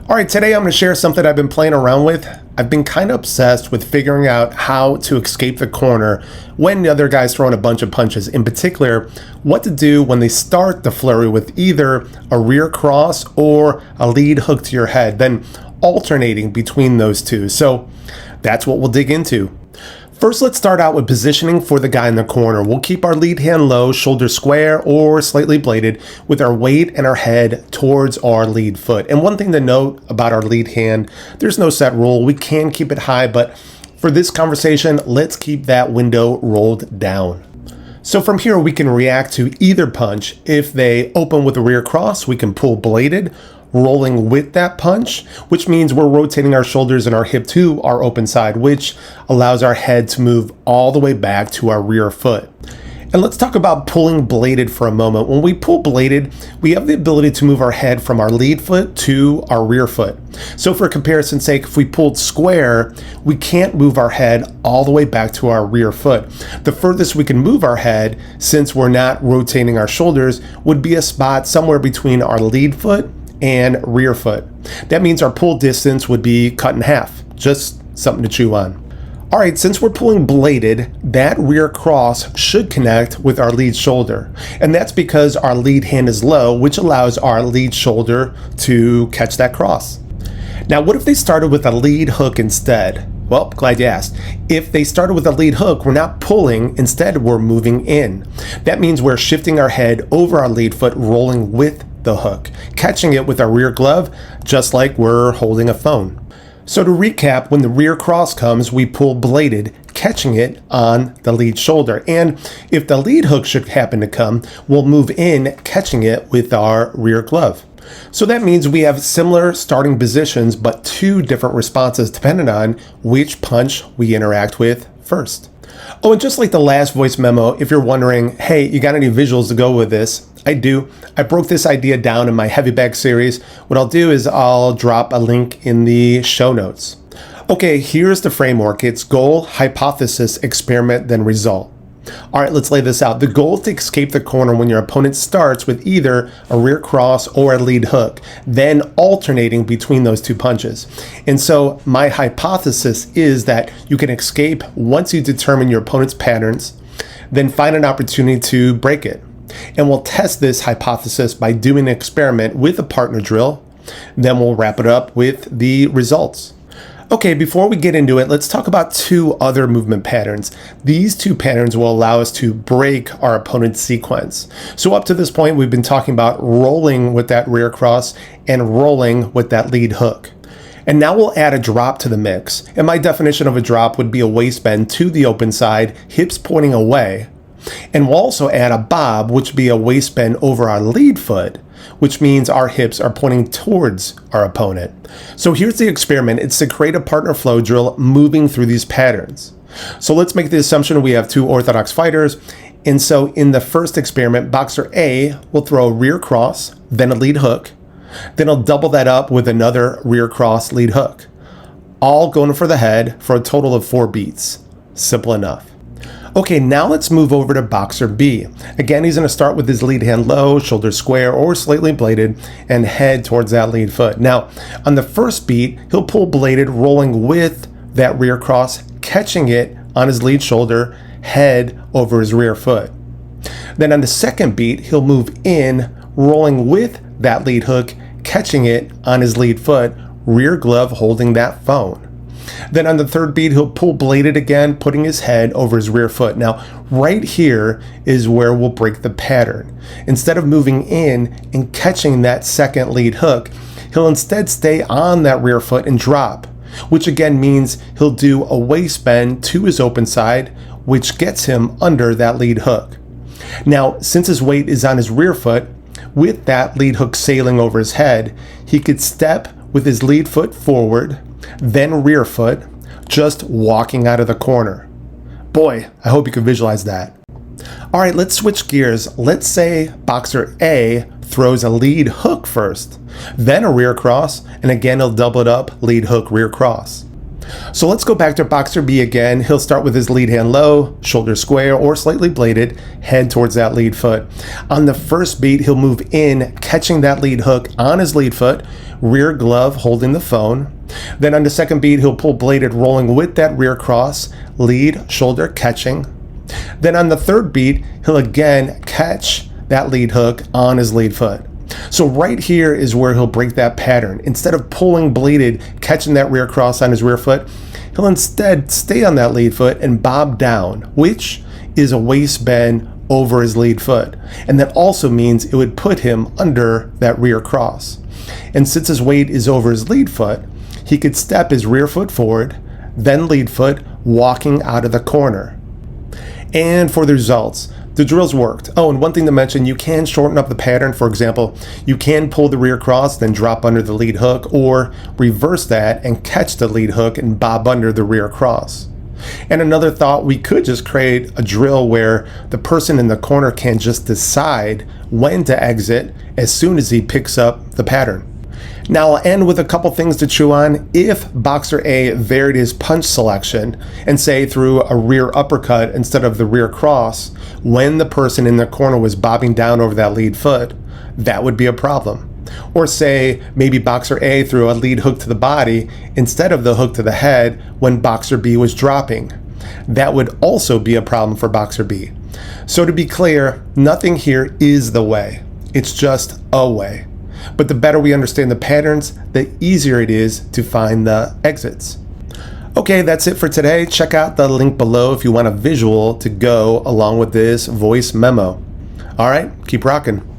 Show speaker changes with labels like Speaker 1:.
Speaker 1: All right, today I'm going to share something I've been playing around with. I've been kind of obsessed with figuring out how to escape the corner when the other guy's throwing a bunch of punches. In particular, what to do when they start the flurry with either a rear cross or a lead hook to your head, then alternating between those two. So that's what we'll dig into. First, let's start out with positioning for the guy in the corner. We'll keep our lead hand low, shoulder square or slightly bladed, with our weight and our head towards our lead foot. And one thing to note about our lead hand, there's no set rule. We can keep it high, but for this conversation, let's keep that window rolled down. So from here, we can react to either punch. If they open with a rear cross, we can pull bladed, rolling with that punch, which means we're rotating our shoulders and our hip to our open side, which allows our head to move all the way back to our rear foot. And let's talk about pulling bladed for a moment. When we pull bladed, we have the ability to move our head from our lead foot to our rear foot. So for comparison's sake, if we pulled square, we can't move our head all the way back to our rear foot. The furthest we can move our head, since we're not rotating our shoulders, would be a spot somewhere between our lead foot and rear foot. That means our pull distance would be cut in half. Just something to chew on. All right, since we're pulling bladed, that rear cross should connect with our lead shoulder. And that's because our lead hand is low, which allows our lead shoulder to catch that cross. Now, what if they started with a lead hook instead? Well, glad you asked. If they started with a lead hook, we're not pulling, instead we're moving in. That means we're shifting our head over our lead foot, rolling with the hook, catching it with our rear glove, just like we're holding a phone. So to recap, when the rear cross comes, we pull bladed, catching it on the lead shoulder. And if the lead hook should happen to come, we'll move in, catching it with our rear glove. So that means we have similar starting positions, but two different responses depending on which punch we interact with first. Oh, and just like the last voice memo, if you're wondering, hey, you got any visuals to go with this? I do. I broke this idea down in my heavy bag series. What I'll do is I'll drop a link in the show notes. Okay, here's the framework. It's goal, hypothesis, experiment, then result. All right, let's lay this out. The goal is to escape the corner when your opponent starts with either a rear cross or a lead hook, then alternating between those two punches. And so my hypothesis is that you can escape once you determine your opponent's patterns, then find an opportunity to break it. And we'll test this hypothesis by doing an experiment with a partner drill. Then we'll wrap it up with the results. Okay, before we get into it, let's talk about two other movement patterns. These two patterns will allow us to break our opponent's sequence. So up to this point, we've been talking about rolling with that rear cross and rolling with that lead hook. And now we'll add a drop to the mix. And my definition of a drop would be a waist bend to the open side, hips pointing away. And we'll also add a bob, which would be a waist bend over our lead foot, which means our hips are pointing towards our opponent. So here's the experiment. It's to create a partner flow drill moving through these patterns. So let's make the assumption we have two orthodox fighters. And so in the first experiment, boxer A will throw a rear cross, then a lead hook. Then he'll double that up with another rear cross lead hook, all going for the head for a total of 4 beats. Simple enough. Okay, now let's move over to boxer B. Again, he's going to start with his lead hand low, shoulder square or slightly bladed, and head towards that lead foot. Now, on the first beat, he'll pull bladed, rolling with that rear cross, catching it on his lead shoulder, head over his rear foot. Then on the second beat, he'll move in, rolling with that lead hook, catching it on his lead foot, rear glove holding that phone. Then on the third beat, he'll pull bladed again, putting his head over his rear foot. Now, right here is where we'll break the pattern. Instead of moving in and catching that second lead hook, he'll instead stay on that rear foot and drop, which again means he'll do a waist bend to his open side, which gets him under that lead hook. Now, since his weight is on his rear foot, with that lead hook sailing over his head, he could step with his lead foot forward, then rear foot, just walking out of the corner. Boy, I hope you can visualize that. All right, let's switch gears. Let's say boxer A throws a lead hook first, then a rear cross, and again he'll double it up, lead hook, rear cross. So let's go back to Boxer B again. He'll start with his lead hand low, shoulder square or slightly bladed, head towards that lead foot. On the first beat, he'll move in, catching that lead hook on his lead foot, rear glove holding the phone. Then on the second beat, he'll pull bladed, rolling with that rear cross, lead, shoulder, catching. Then on the third beat, he'll again catch that lead hook on his lead foot. So right here is where he'll break that pattern. Instead of pulling bladed, catching that rear cross on his rear foot, he'll instead stay on that lead foot and bob down, which is a waist bend over his lead foot. And that also means it would put him under that rear cross. And since his weight is over his lead foot, he could step his rear foot forward, then lead foot, walking out of the corner. And for the results, the drills worked. Oh, and one thing to mention, you can shorten up the pattern. For example, you can pull the rear cross, then drop under the lead hook, or reverse that and catch the lead hook and bob under the rear cross. And another thought, we could just create a drill where the person in the corner can just decide when to exit as soon as he picks up the pattern. Now I'll end with a couple things to chew on. If Boxer A varied his punch selection and say threw a rear uppercut instead of the rear cross when the person in the corner was bobbing down over that lead foot, that would be a problem. Or say maybe Boxer A threw a lead hook to the body instead of the hook to the head when Boxer B was dropping. That would also be a problem for Boxer B. So to be clear, nothing here is the way. It's just a way. But the better we understand the patterns, the easier it is to find the exits. Okay, that's it for today. Check out the link below if you want a visual to go along with this voice memo. All right, keep rocking.